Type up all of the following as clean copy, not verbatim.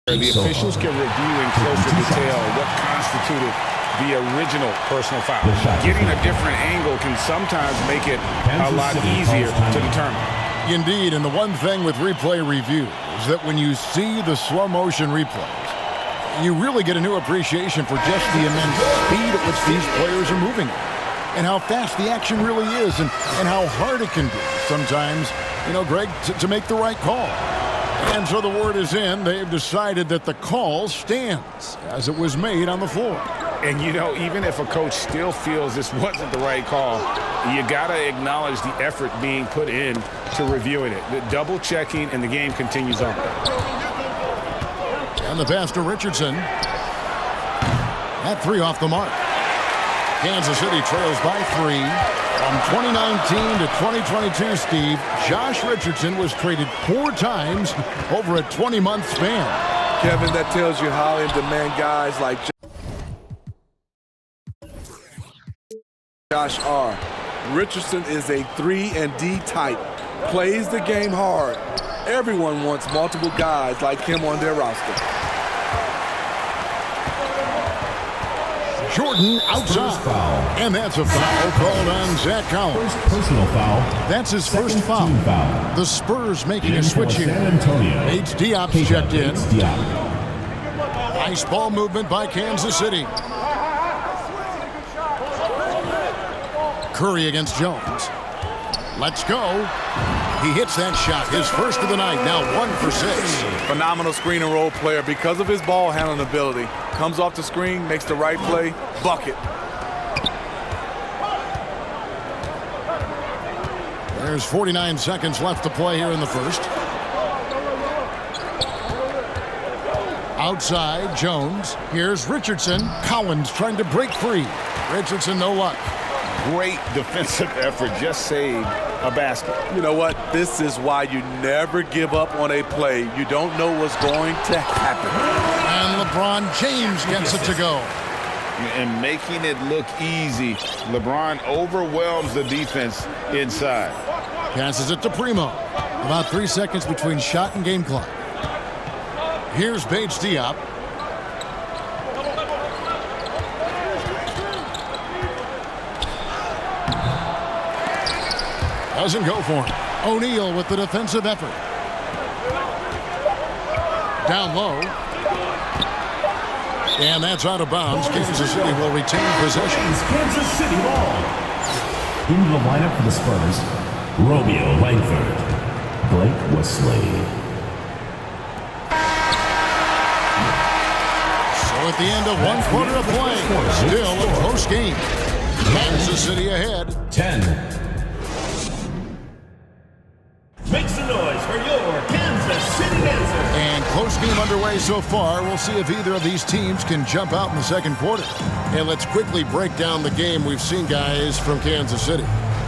The officials can review in closer detail what constituted the original personal foul. Getting a different angle can sometimes make it a lot easier to determine. Indeed, and the one thing with replay review is that when you see the slow motion replays, you really get a new appreciation for just the immense speed at which these players are moving and how fast the action really is and how hard it can be sometimes, Greg, to make the right call. And so the word is in. They've decided that the call stands as it was made on the floor. And, even if a coach still feels this wasn't the right call, you got to acknowledge the effort being put in to reviewing it. The double checking, and the game continues on. And the pass to Richardson. That three off the mark. Kansas City trails by 3. From 2019 to 2022, Steve, Josh Richardson was traded 4 times over a 20-month span. Kevin, that tells you how in demand guys like Josh are. Richardson is a 3-and-D type, plays the game hard. Everyone wants multiple guys like him on their roster. Jordan outside. And that's a foul called on Zach Collins. Personal foul. That's his first foul. The Spurs making a switch here. H. Diop's checked in. Nice ball movement by Kansas City. Curry against Jones. Let's go. He hits that shot, his first of the night, now 1 for 6. Phenomenal screen and roll player because of his ball handling ability. Comes off the screen, makes the right play, bucket. There's 49 seconds left to play here in the first. Outside, Jones. Here's Richardson. Collins trying to break free. Richardson, no luck. Great defensive effort, just saved a basket. You know what? This is why you never give up on a play. You don't know what's going to happen. And LeBron James gets it to go. And making it look easy, LeBron overwhelms the defense inside. Passes it to Primo. About 3 seconds between shot and game clock. Here's Bates Diop. Doesn't go for him. O'Neal with the defensive effort. Down low. And that's out of bounds. Kansas City will retain possession. Kansas City ball. Into the lineup for the Spurs, Romeo Langford, Blake Wesley. So at the end of 1 quarter of play, still a close game. Kansas City ahead. 10. Make some noise for your Kansas City answer. And close game underway so far. We'll see if either of these teams can jump out in the second quarter. And let's quickly break down the game we've seen, guys, from Kansas City.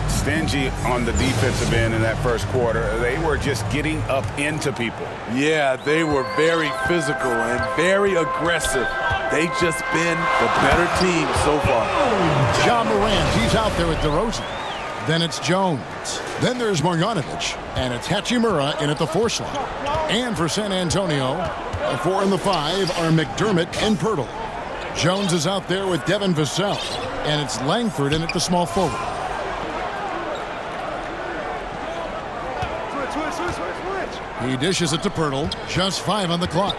Stingy on the defensive end in that first quarter. They were just getting up into people. Yeah, they were very physical and very aggressive. They've just been the better team so far. Ja Morant, he's out there with DeRozan. Then it's Jones. Then there's Marjanovic. And it's Hachimura in at the 4 slot. And for San Antonio, the 4 and the 5 are McDermott and Pirtle. Jones is out there with Devin Vassell. And it's Langford in at the small forward. He dishes it to Pirtle. Just 5 on the clock.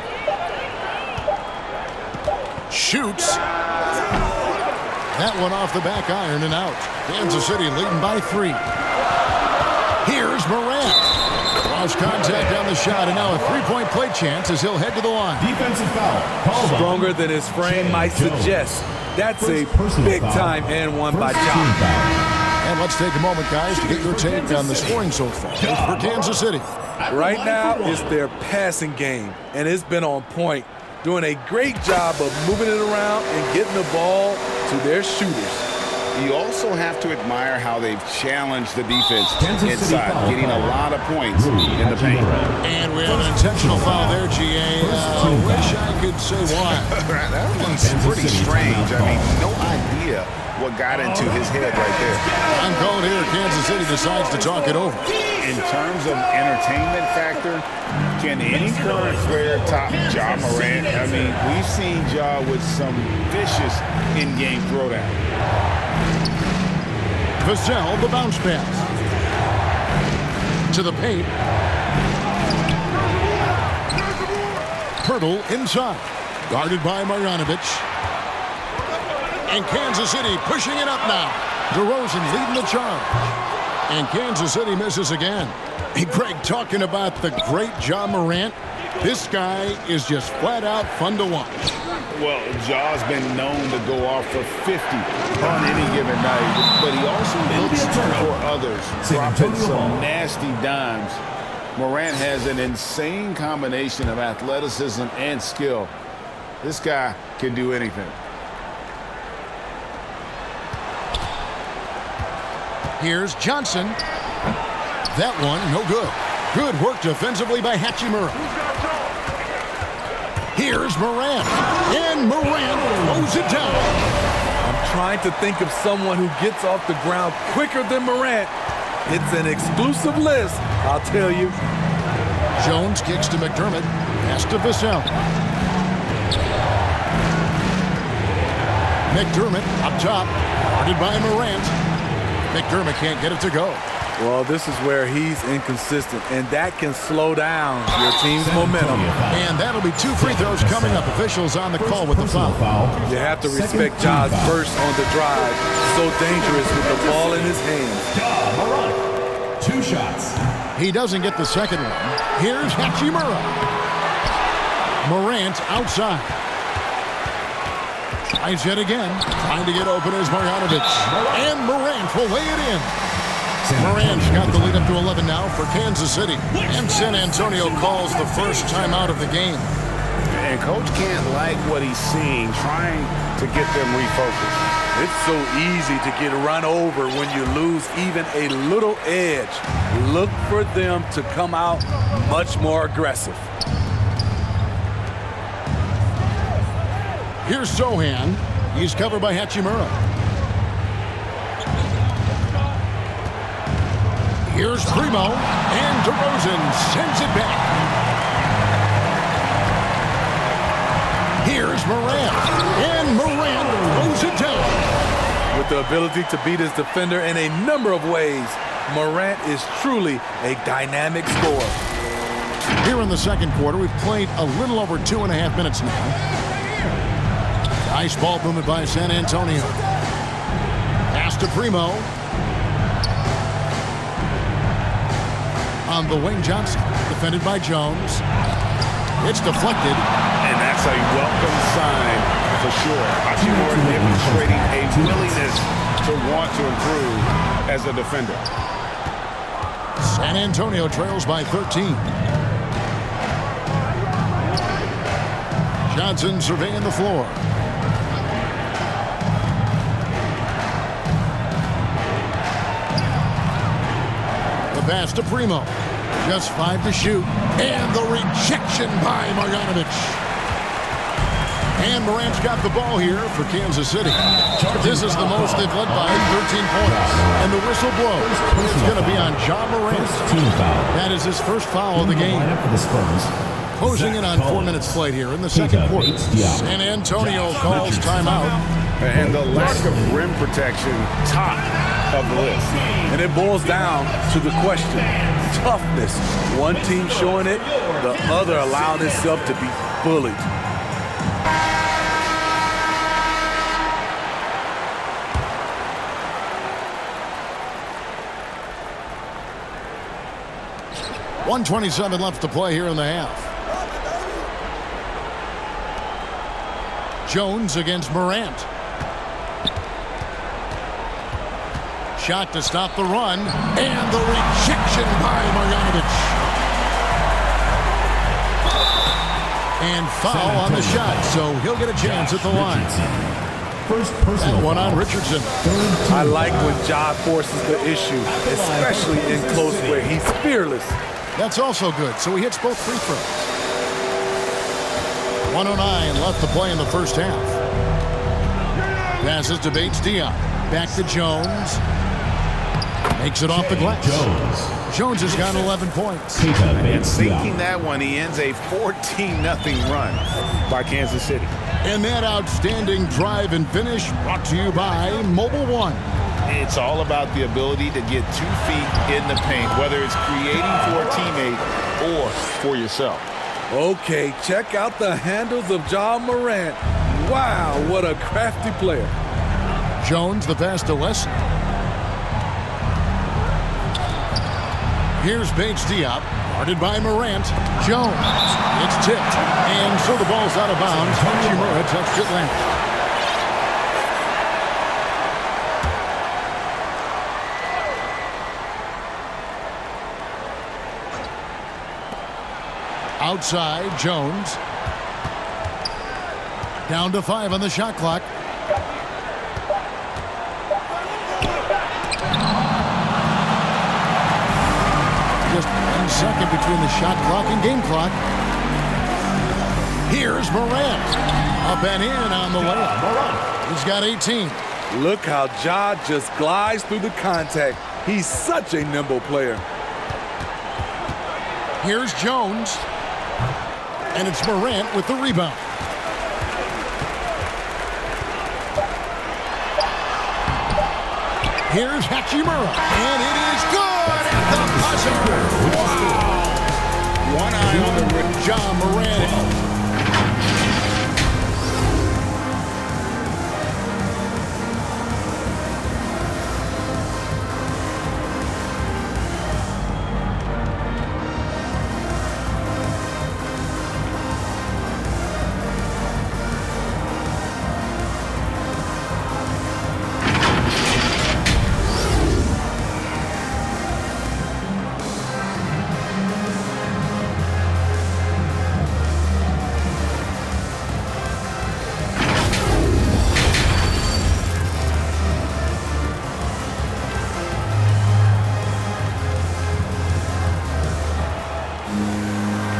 Shoots. That one off the back iron and out. Kansas City leading by 3. Here's Morant. Lost contact on the shot, and now a 3-point play chance as he'll head to the line. Defensive foul. Stronger than his frame might suggest. That's a big-time and one by John. And let's take a moment, guys, to get your take on the scoring so far for Kansas City. Right now, it's their passing game, and it's been on point. Doing a great job of moving it around and getting the ball to their shooters. You also have to admire how they've challenged the defense inside, getting a lot of points in the paint. And we have an intentional foul there, GA. I wish I could say why. That one's pretty strange. I mean, no idea what got into his head right there. I'm called here. Kansas City decides to talk it over. In terms of entertainment factor, can any current player top Ja Morant? I mean, we've seen Ja with some vicious in-game throwdown. Vassell, the bounce pass. To the paint. Pirtle inside. Guarded by Marjanovic. And Kansas City pushing it up now. DeRozan leading the charge. And Kansas City misses again. Hey, Greg, talking about the great Ja Morant, this guy is just flat out fun to watch. Well, Ja's been known to go off for 50 on any given night, but he also looks for others, dropping some nasty dimes. Morant has an insane combination of athleticism and skill. This guy can do anything. Here's Johnson. That one, no good. Good work defensively by Hachimura. Here's Morant. And Morant throws it down. I'm trying to think of someone who gets off the ground quicker than Morant. It's an exclusive list, I'll tell you. Jones kicks to McDermott. Pass to Vassell. McDermott up top. Guarded by Morant. McDermott can't get it to go. Well, this is where he's inconsistent, and that can slow down your team's momentum. And that'll be 2 free throws coming up. Officials on the call with the foul. You have to respect Ja's burst on the drive. So dangerous with the ball in his hands. Ja Morant. 2 shots. He doesn't get the second one. Here's Hachimura. Morant outside. Tries yet again. Trying to get open is Marjanovic. And Morant will lay it in. Morant's got the lead up to 11 now for Kansas City. And San Antonio calls the first timeout of the game. And Coach can't like what he's seeing, trying to get them refocused. It's so easy to get run over when you lose even a little edge. Look for them to come out much more aggressive. Here's Sohan. He's covered by Hachimura. Here's Primo. And DeRozan sends it back. Here's Morant. And Morant throws it down. With the ability to beat his defender in a number of ways, Morant is truly a dynamic scorer. Here in the second quarter, we've played a little over 2.5 minutes now. Nice ball movement by San Antonio. Pass to Primo. On the wing, Johnson. Defended by Jones. It's deflected. And that's a welcome sign for sure. Hachimura demonstrating a willingness to want to improve as a defender. San Antonio trails by 13. Johnson surveying the floor. The pass to Primo. Just 5 to shoot. And the rejection by Marjanovic. And Morant's got the ball here for Kansas City. This is the most they've led by 13 points. And the whistle blows. It's going to be on Ja Morant. That is his first foul of the game. Closing in on 4 minutes played here in the second quarter. San Antonio calls timeout. And the lack of rim protection, top of the list. And it boils down to the question, toughness. One team showing it, the other allowing itself to be bullied. .127 left to play here in the half. Jones against Morant. Shot to stop the run. And the rejection by Marjanovic. And foul on the shot, so he'll get a chance at the line. First personal one on Richardson. I like when Ja forces the issue, especially in close where he's fearless. That's also good, so he hits both free throws. 1:09 left to play in the first half. Passes to Bates-Diop. Back to Jones. Makes it off the glass. Jones has got 11 points. And sinking that one, he ends a 14-0 run by Kansas City. And that outstanding drive and finish brought to you by Mobile One. It's all about the ability to get 2 feet in the paint, whether it's creating for a teammate or for yourself. Okay, check out the handles of Ja Morant. Wow, what a crafty player. Jones, the pass to Wesley. Here's Bates-Diop, guarded by Morant. Jones, it's tipped, and so the ball's out of bounds. Hachimura touched it last. Outside, Jones. Down to 5 on the shot clock. Just 1 second between the shot clock and game clock. Here's Morant. Up and in on the layup. He's got 18. Look how Ja just glides through the contact. He's such a nimble player. Here's Jones. And it's Morant with the rebound. Here's Hachimura. And it is good at the buzzer. Wow. One eye on the rim. Ja Morant.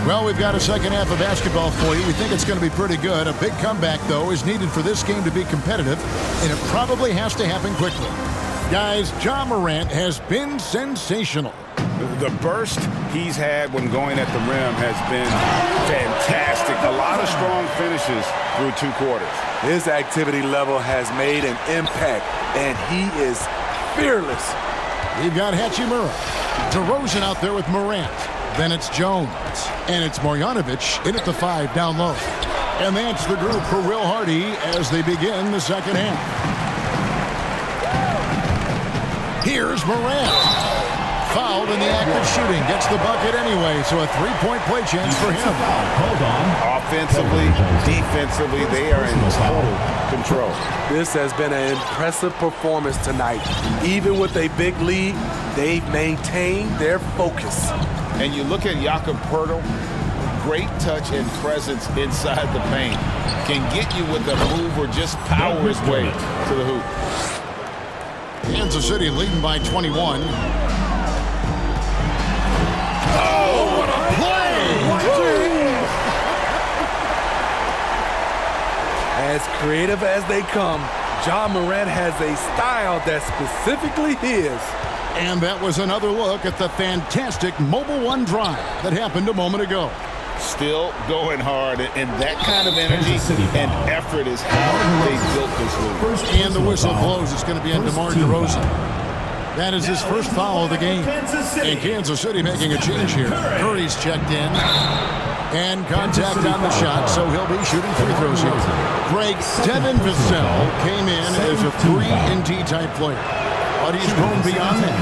Well, we've got a second half of basketball for you. We think it's going to be pretty good. A big comeback, though, is needed for this game to be competitive, and it probably has to happen quickly. Guys, Ja Morant has been sensational. The burst he's had when going at the rim has been fantastic. A lot of strong finishes through 2 quarters. His activity level has made an impact, and he is fearless. We've got Hachimura. DeRozan out there with Morant. Then it's Jones. And it's Marjanovic in at the 5 down low. And that's the group for Will Hardy as they begin the second half. Here's Morant. Fouled in the act of shooting. Gets the bucket anyway, so a 3-point play chance for him. Hold on. Offensively, defensively, they are in total control. This has been an impressive performance tonight. Even with a big lead, they've maintained their focus. And you look at Jakob Poeltl, great touch and presence inside the paint. Can get you with a move or just power his way to the hoop. Kansas City leading by 21. Oh, what a play! As creative as they come, Ja Morant has a style that's specifically his. And that was another look at the fantastic Mobile One drive that happened a moment ago. Still going hard, and that kind of energy and effort is how they built this league. And the whistle blows. It's going to be on DeMar DeRozan. That is his first foul of the game. And Kansas City making a change here. Curry's checked in. And contact on the shot, so he'll be shooting free throws here. Greg, Devin Vassell came in as a 3-and-D type player. But he's grown beyond that.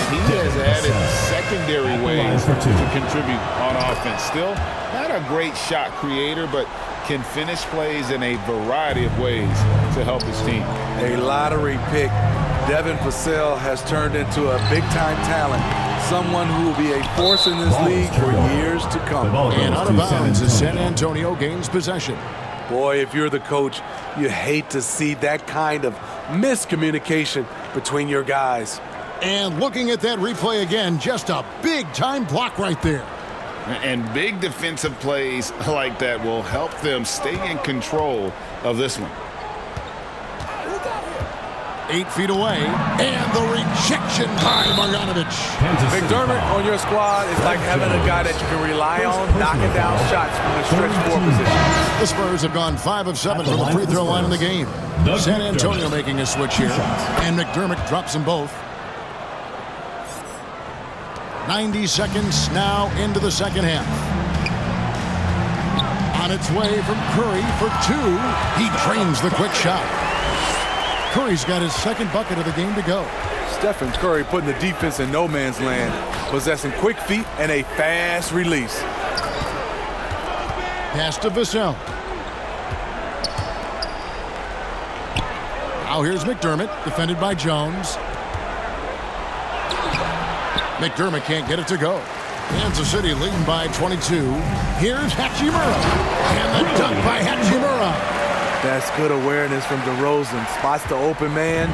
He has added secondary ways to contribute on offense. Still not a great shot creator, but can finish plays in a variety of ways to help his team. A lottery pick, Devin Vassell has turned into a big-time talent. Someone who will be a force in this league for years to come. And out of bounds as San Antonio gains possession. Boy, if you're the coach, you hate to see that kind of miscommunication between your guys. And looking at that replay again, just a big-time block right there. And big defensive plays like that will help them stay in control of this one. 8 feet away, and the rejection by Marjanovic. McDermott on your squad is like having a guy that you can rely on knocking down shots from the stretch four position. The Spurs have gone 5 of 7 from the free throw line in the game. San Antonio making a switch here, and McDermott drops them both. 90 seconds now into the second half. On its way from Curry for 2. He drains the quick shot. Curry's got his second bucket of the game to go. Stephen Curry putting the defense in no man's land, possessing quick feet and a fast release. Pass to Vassell. Now here's McDermott, defended by Jones. McDermott can't get it to go. Kansas City leading by 22. Here's Hachimura. And the dunk by Hachimura. That's good awareness from DeRozan. Spots the open man.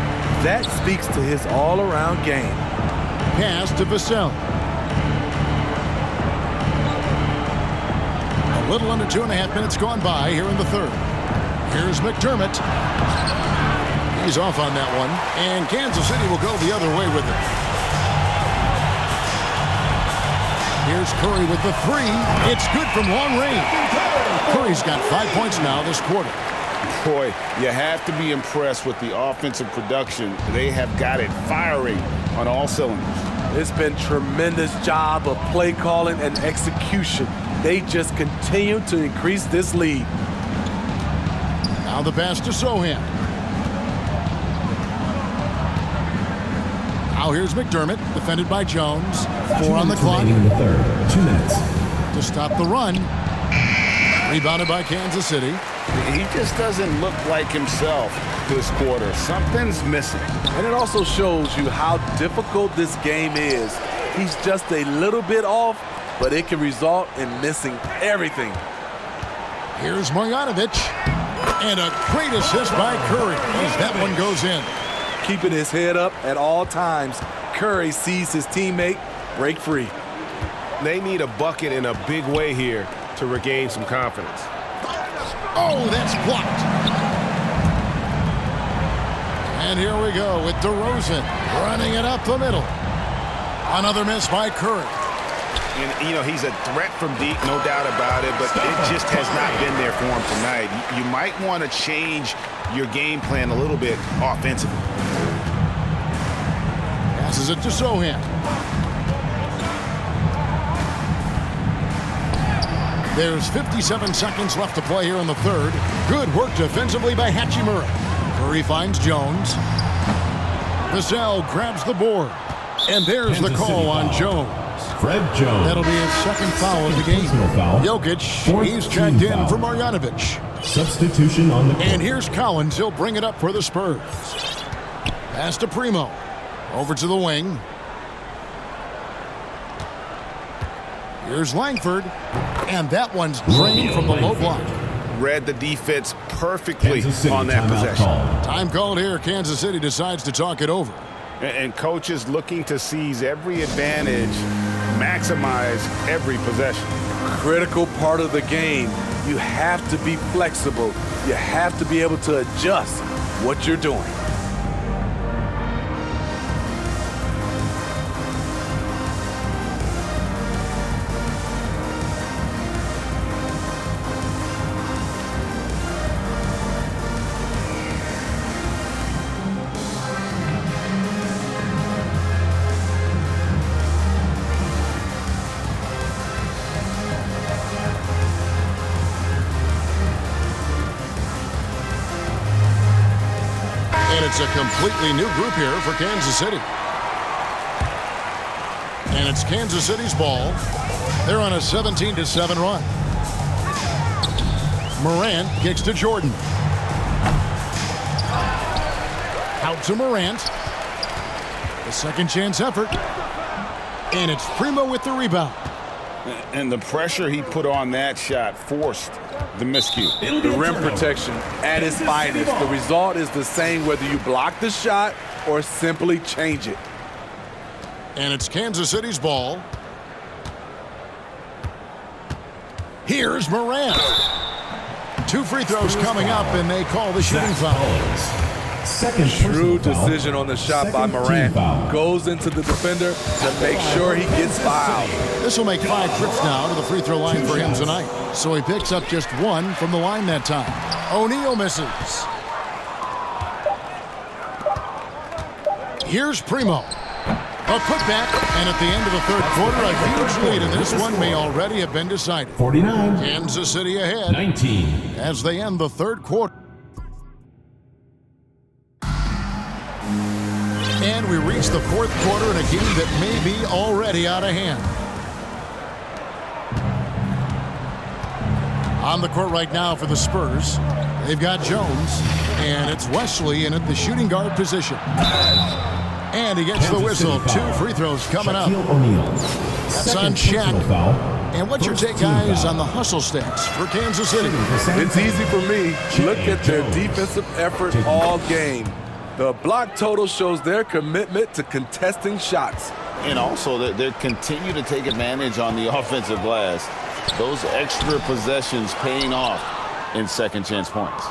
That speaks to his all-around game. Pass to Vassell. A little under 2.5 minutes gone by here in the third. Here's McDermott. He's off on that one. And Kansas City will go the other way with it. Here's Curry with the 3. It's good from long range. Curry's got 5 points now this quarter. Boy, you have to be impressed with the offensive production. They have got it firing on all cylinders. It's been tremendous job of play calling and execution. They just continue to increase this lead. Now the pass to Sohan. Now here's McDermott, defended by Jones. 4 on the clock. In the third, 2 minutes. To stop the run. Rebounded by Kansas City. He just doesn't look like himself this quarter. Something's missing. And it also shows you how difficult this game is. He's just a little bit off, but it can result in missing everything. Here's Marjanovic. And a great assist by Curry as that one goes in. Keeping his head up at all times. Curry sees his teammate break free. They need a bucket in a big way here to regain some confidence. Oh, that's blocked. And here we go with DeRozan running it up the middle. Another miss by Curry. And, you know, he's a threat from deep, no doubt about it, but it just has not been there for him tonight. You might want to change your game plan a little bit offensively. Passes it to Sohan. There's 57 seconds left to play here in the third. Good work defensively by Hachimura. Curry finds Jones. Vassell grabs the board. And there's the call on Jones. Fred Jones. That'll be his second foul of the game. Foul. Jokic, he's checked in for Marjanovic. Substitution on the court. And here's Collins. He'll bring it up for the Spurs. Pass to Primo. Over to the wing. Here's Langford. And that one's drained from the low block. Read the defense perfectly City, on that possession. Time called here. Kansas City decides to talk it over. And coaches looking to seize every advantage, maximize every possession. Critical part of the game. You have to be flexible. You have to be able to adjust what you're doing. And it's a completely new group here for Kansas City. And it's Kansas City's ball. They're on a 17-7 run. Morant kicks to Jordan. Out to Morant. The second chance effort. And it's Primo with the rebound. And the pressure he put on that shot forced the miscue. The rim protection at its finest. The result is the same whether you block the shot or simply change it. And it's Kansas City's ball. Here's Morant. 2 free throws coming up, and they call the shooting foul. Second True personal foul. decision on the shot by Second team Morant. foul. Goes into the defender to make sure he gets fouled. This will make 5 trips now to the free throw line for him tonight. So he picks up just 1 from the line that time. O'Neal misses. Here's Primo. A putback, and at the end of the third quarter, a huge lead, and this one may already have been decided. 49. Kansas City ahead 19. as they end the third quarter. And we reach the fourth quarter in a game that may be already out of hand. On the court right now for the Spurs, they've got Jones, and it's Wesley in at the shooting guard position. And he gets the whistle. 2 free throws coming up. Shaquille O'Neal. That's on Second Shaq. personal foul. And what's your First take, team guys, foul. on the hustle stats for Kansas City? It's easy for me. Look at their Jones. defensive effort Taking all notes. game. The block total shows their commitment to contesting shots. And also that they continue to take advantage on the offensive glass. Those extra possessions paying off in second chance points.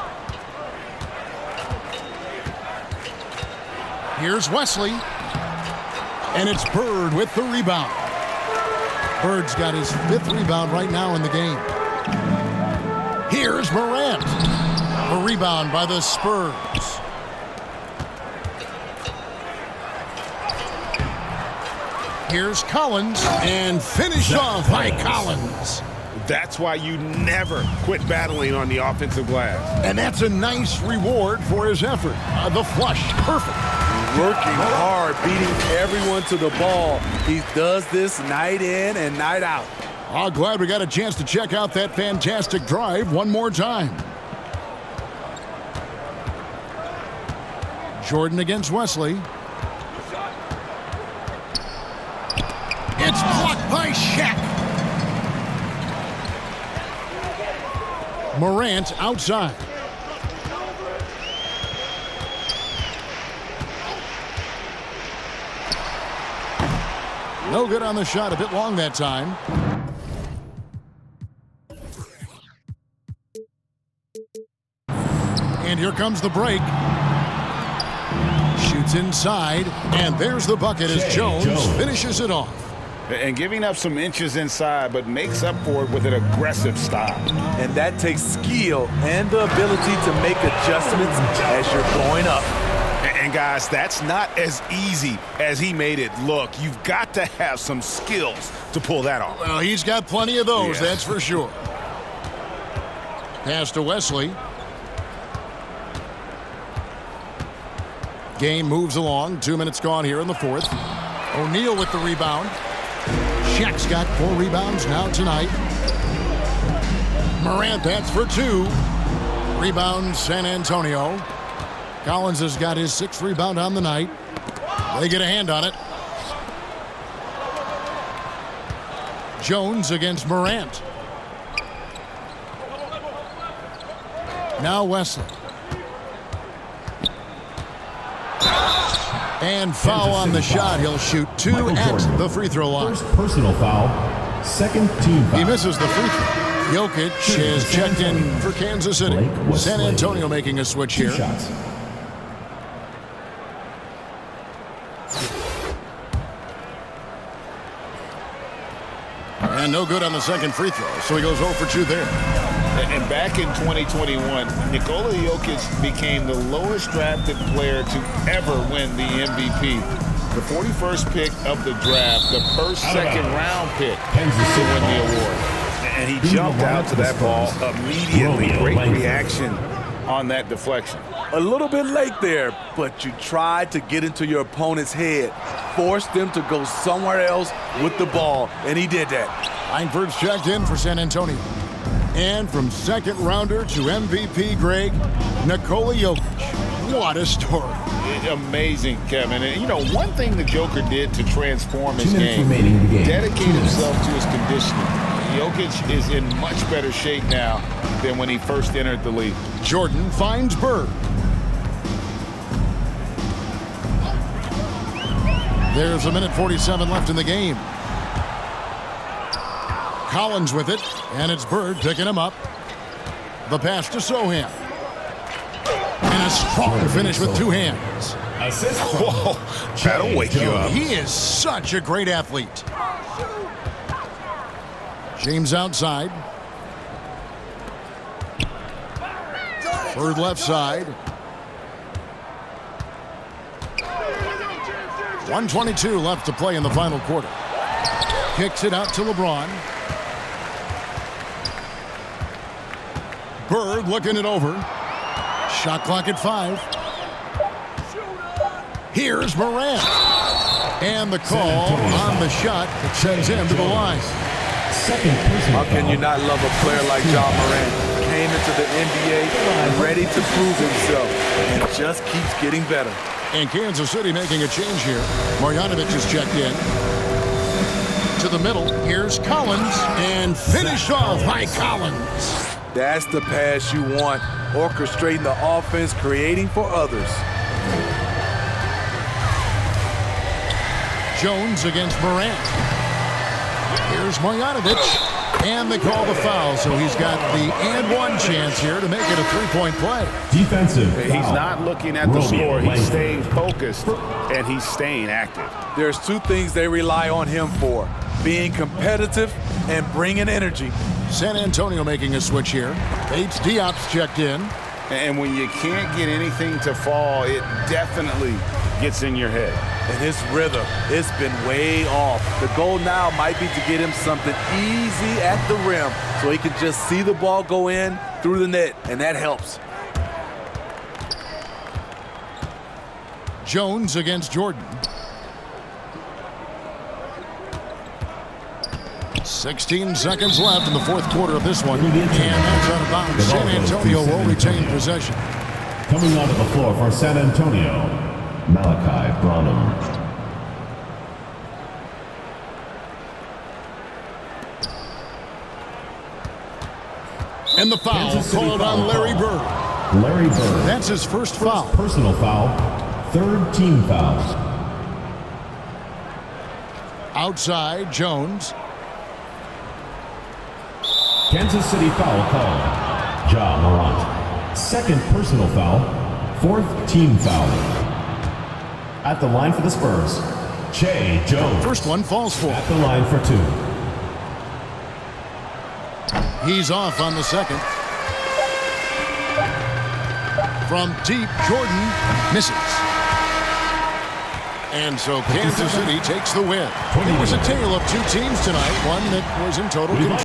Here's Wesley. And it's Bird with the rebound. Bird's got his 5th rebound right now in the game. Here's Morant. A rebound by the Spurs. Here's Collins, and finished off by Collins. That's why you never quit battling on the offensive glass. And that's a nice reward for his effort. The flush, perfect. Working hard, beating everyone to the ball. He does this night in and night out. Oh, glad we got a chance to check out that fantastic drive one more time. Jordan against Wesley. It's blocked by Shaq. Morant outside. No good on the shot, a bit long that time. And here comes the break. Shoots inside, and there's the bucket as Jones finishes it off. And giving up some inches inside, but makes up for it with an aggressive style. And that takes skill and the ability to make adjustments as you're going up. And guys, that's not as easy as he made it look. You've got to have some skills to pull that off. Well, he's got plenty of those, Yeah. that's for sure. Pass to Wesley. Game moves along. 2 minutes gone here in the fourth. O'Neal with the rebound. Shaq's got 4 rebounds now tonight. Morant, that's for 2. Rebound, San Antonio. Collins has got his 6th rebound on the night. They get a hand on it. Jones against Morant. Now Wesley. And foul on the shot. He'll shoot 2 Michael at Jordan. the free throw line. First personal foul. Second team foul. He misses the free throw. Jokic is checked in for Kansas City. Blake Wesley. San Antonio making a switch 2 here. shots. And no good on the second free throw, so he goes 0 for 2 there. And back in 2021, Nikola Jokic became the lowest drafted player to ever win the MVP. The 41st pick of the draft, the first second-round pick to win the award. And he jumped out to that ball immediately. Romeo Great Langford. reaction on that deflection. A little bit late there, but you tried to get into your opponent's head. Forced them to go somewhere else with the ball, and he did that. Langford's checked in for San Antonio. And from second rounder to MVP, Greg, Nikola Jokic. What a story. Amazing, Kevin. And, you know, one thing the Joker did to transform his 2 minutes game, remaining in the game. 2 dedicate minutes. himself to his conditioning. Jokic is in much better shape now than when he first entered the league. Jordan finds Bird. There's 1:47 left in the game. Collins with it, and it's Bird picking him up. The pass to Sohan. And a strong finish with two hands. Assist. Whoa, that'll wake you up. He is such a great athlete. James outside. Bird left side. 1:22 left to play in the final quarter. Kicks it out to LeBron. Bird looking it over. Shot clock at 5. Here's Morant. And the call on the shot that sends him to the line. Second personal How can you not love a player like Ja Morant? Came into the NBA ready to prove himself and just keeps getting better. And Kansas City making a change here. Marjanovic is checked in. To the middle. Here's Collins. And finished off by Collins. That's the pass you want. Orchestrating the offense, creating for others. Jones against Morant. Here's Marjanovic. And they call the foul, so he's got the and one chance here to make it a three-point play. Defensive He's foul. not looking at the Romeo score. He's Langford. staying focused, and he's staying active. There's two things they rely on him for: being competitive and bringing energy. San Antonio making a switch here. Bates Diop's checked in. And when you can't get anything to fall, it definitely gets in your head. And his rhythm, it's been way off. The goal now might be to get him something easy at the rim so he can just see the ball go in through the net, and that helps. Jones against Jordan. 16 seconds left in the fourth quarter of this one. And that's out of bounds. San Antonio will retain possession. Coming onto the floor for San Antonio, Malachi Branham. And the foul Kansas City called foul on Larry call. Bird. Larry Bird. That's his first foul. Personal foul. Third team foul. Outside, Jones. Kansas City foul called. Ja Morant. Second personal foul. Fourth team foul. At the line for the Spurs, Che Jones. First one falls for. At the line for two. He's off on the second. From deep, Jordan misses. And so Kansas City takes the win. It was a tale of two teams tonight, one that was in total control.